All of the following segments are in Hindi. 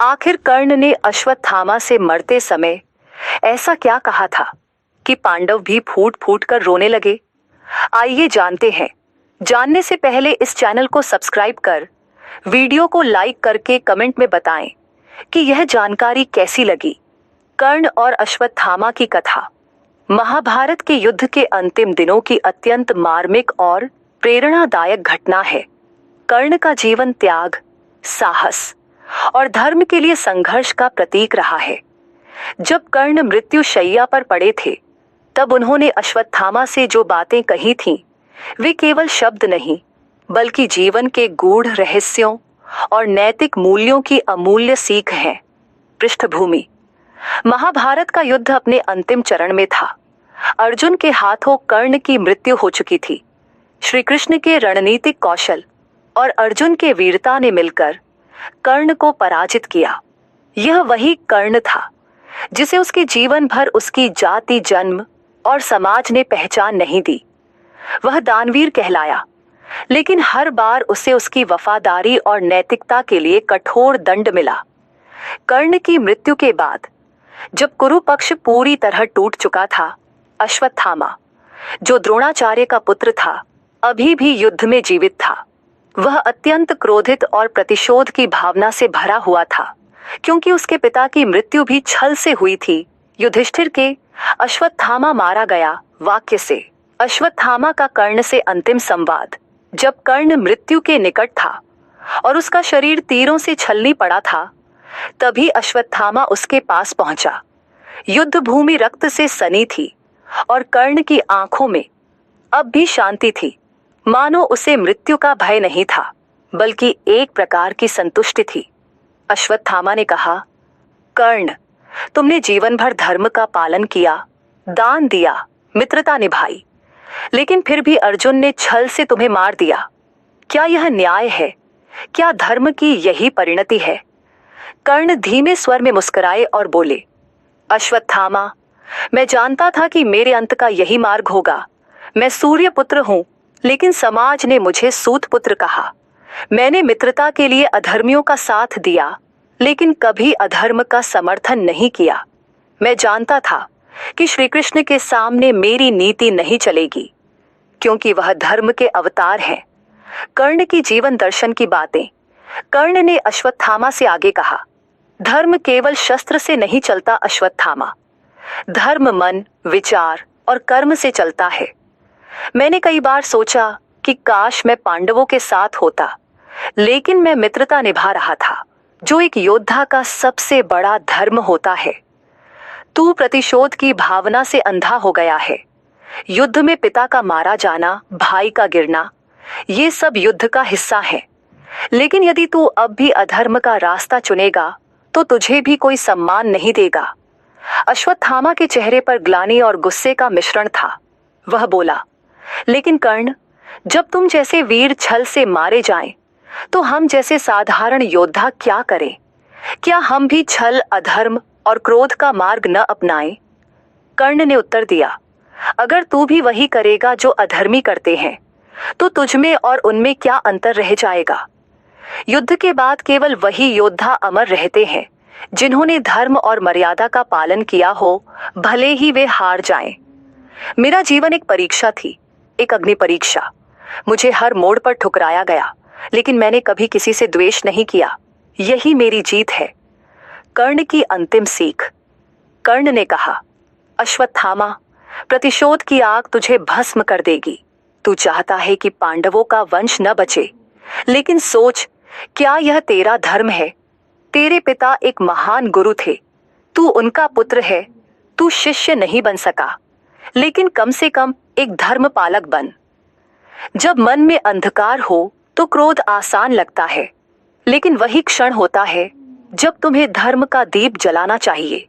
आखिर कर्ण ने अश्वत्थामा से मरते समय ऐसा क्या कहा था कि पांडव भी फूट फूट कर रोने लगे? आइए जानते हैं। जानने से पहले इस चैनल को सब्सक्राइब कर वीडियो को लाइक करके कमेंट में बताएं कि यह जानकारी कैसी लगी। कर्ण और अश्वत्थामा की कथा महाभारत के युद्ध के अंतिम दिनों की अत्यंत मार्मिक और प्रेरणादायक घटना है। कर्ण का जीवन त्याग, साहस और धर्म के लिए संघर्ष का प्रतीक रहा है। जब कर्ण मृत्यु शैया पर पड़े थे, तब उन्होंने अश्वत्थामा से जो बातें कही थीं, वे केवल शब्द नहीं, बल्कि जीवन के गूढ़ रहस्यों और नैतिक मूल्यों की अमूल्य सीख हैं। पृष्ठभूमि: महाभारत का युद्ध अपने अंतिम चरण में था। अर्जुन के हाथों कर्ण की मृत्यु हो चुकी थी। श्री कृष्ण के रणनीतिक कौशल और अर्जुन के वीरता ने मिलकर कर्ण को पराजित किया। यह वही कर्ण था जिसे उसके जीवन भर उसकी जाति, जन्म और समाज ने पहचान नहीं दी। वह दानवीर कहलाया, लेकिन हर बार उसे उसकी वफादारी और नैतिकता के लिए कठोर दंड मिला। कर्ण की मृत्यु के बाद जब कुरु पक्ष पूरी तरह टूट चुका था, अश्वत्थामा, जो द्रोणाचार्य का पुत्र था, अभी भी युद्ध में जीवित था। वह अत्यंत क्रोधित और प्रतिशोध की भावना से भरा हुआ था, क्योंकि उसके पिता की मृत्यु भी छल से हुई थी। युधिष्ठिर के अश्वत्थामा मारा गया वाक्य से अश्वत्थामा का कर्ण से अंतिम संवाद, जब कर्ण मृत्यु के निकट था और उसका शरीर तीरों से छलनी पड़ा था, तभी अश्वत्थामा उसके पास पहुंचा। युद्ध भूमि रक्त से सनी थी और कर्ण की आंखों में अब भी शांति थी, मानो उसे मृत्यु का भय नहीं था, बल्कि एक प्रकार की संतुष्टि थी। अश्वत्थामा ने कहा, कर्ण, तुमने जीवन भर धर्म का पालन किया, दान दिया, मित्रता निभाई, लेकिन फिर भी अर्जुन ने छल से तुम्हें मार दिया। क्या यह न्याय है? क्या धर्म की यही परिणति है? कर्ण धीमे स्वर में मुस्कुराए और बोले, अश्वत्थामा, मैं जानता था कि मेरे अंत का यही मार्ग होगा। मैं सूर्य पुत्र हूं, लेकिन समाज ने मुझे सूत पुत्र कहा। मैंने मित्रता के लिए अधर्मियों का साथ दिया, लेकिन कभी अधर्म का समर्थन नहीं किया। मैं जानता था कि श्री कृष्ण के सामने मेरी नीति नहीं चलेगी, क्योंकि वह धर्म के अवतार हैं। कर्ण की जीवन दर्शन की बातें। कर्ण ने अश्वत्थामा से आगे कहा, धर्म केवल शस्त्र से नहीं चलता अश्वत्थामा। धर्म मन, विचार और कर्म से चलता है। मैंने कई बार सोचा कि काश मैं पांडवों के साथ होता, लेकिन मैं मित्रता निभा रहा था, जो एक योद्धा का सबसे बड़ा धर्म होता है। तू प्रतिशोध की भावना से अंधा हो गया है। युद्ध में पिता का मारा जाना, भाई का गिरना, ये सब युद्ध का हिस्सा है। लेकिन यदि तू अब भी अधर्म का रास्ता चुनेगा, तो तुझे भी कोई सम्मान नहीं देगा। अश्वत्थामा के चेहरे पर ग्लानि और गुस्से का मिश्रण था। वह बोला, लेकिन कर्ण, जब तुम जैसे वीर छल से मारे जाएं, तो हम जैसे साधारण योद्धा क्या करें? क्या हम भी छल, अधर्म और क्रोध का मार्ग न अपनाएं? कर्ण ने उत्तर दिया, अगर तू भी वही करेगा जो अधर्मी करते हैं, तो तुझमें और उनमें क्या अंतर रह जाएगा? युद्ध के बाद केवल वही योद्धा अमर रहते हैं जिन्होंने धर्म और मर्यादा का पालन किया हो, भले ही वे हार जाएं। मेरा जीवन एक परीक्षा थी, एक अग्नि परीक्षा। मुझे हर मोड़ पर ठुकराया गया, लेकिन मैंने कभी किसी से द्वेष नहीं किया। यही मेरी जीत है। कर्ण की अंतिम सीख। कर्ण ने कहा, अश्वत्थामा, प्रतिशोध की आग तुझे भस्म कर देगी। तू चाहता है कि पांडवों का वंश न बचे, लेकिन सोच, क्या यह तेरा धर्म है? तेरे पिता एक महान गुरु थे, तू उनका पुत्र है। तू शिष्य नहीं बन सका, लेकिन कम से कम एक धर्म पालक बन। जब मन में अंधकार हो तो क्रोध आसान लगता है, लेकिन वही क्षण होता है जब तुम्हें धर्म का दीप जलाना चाहिए।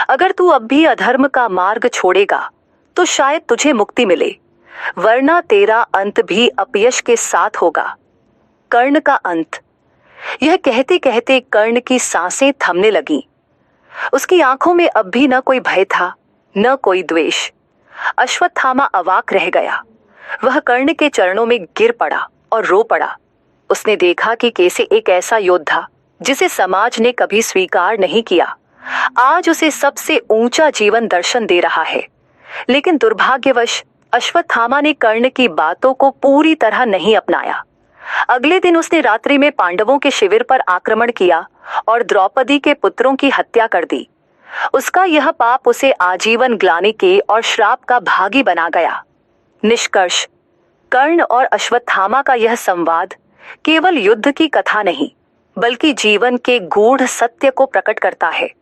अगर तू अब भी अधर्म का मार्ग छोड़ेगा, तो शायद तुझे मुक्ति मिले, वरना तेरा अंत भी अपयश के साथ होगा। कर्ण का अंत। यह कहते कहते कर्ण की सांसें थमने लगीं। उसकी आंखों में अब भी न कोई भय था, न कोई द्वेष। अश्वत्थामा अवाक रह गया। वह कर्ण के चरणों में गिर पड़ा और रो पड़ा। उसने देखा कि कैसे एक ऐसा योद्धा जिसे समाज ने कभी स्वीकार नहीं किया, आज उसे सबसे ऊंचा जीवन दर्शन दे रहा है। लेकिन दुर्भाग्यवश अश्वत्थामा ने कर्ण की बातों को पूरी तरह नहीं अपनाया। अगले दिन उसने रात्रि में पांडवों के शिविर पर आक्रमण किया और द्रौपदी के पुत्रों की हत्या कर दी। उसका यह पाप उसे आजीवन ग्लानि के और श्राप का भागी बना गया। निष्कर्ष, कर्ण और अश्वत्थामा का यह संवाद केवल युद्ध की कथा नहीं, बल्कि जीवन के गूढ़ सत्य को प्रकट करता है।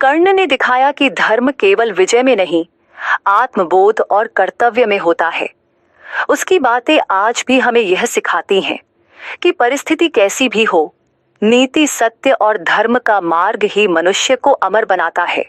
कर्ण ने दिखाया कि धर्म केवल विजय में नहीं, आत्मबोध और कर्तव्य में होता है। उसकी बातें आज भी हमें यह सिखाती हैं कि परिस्थिति कैसी भी हो, नीति, सत्य और धर्म का मार्ग ही मनुष्य को अमर बनाता है।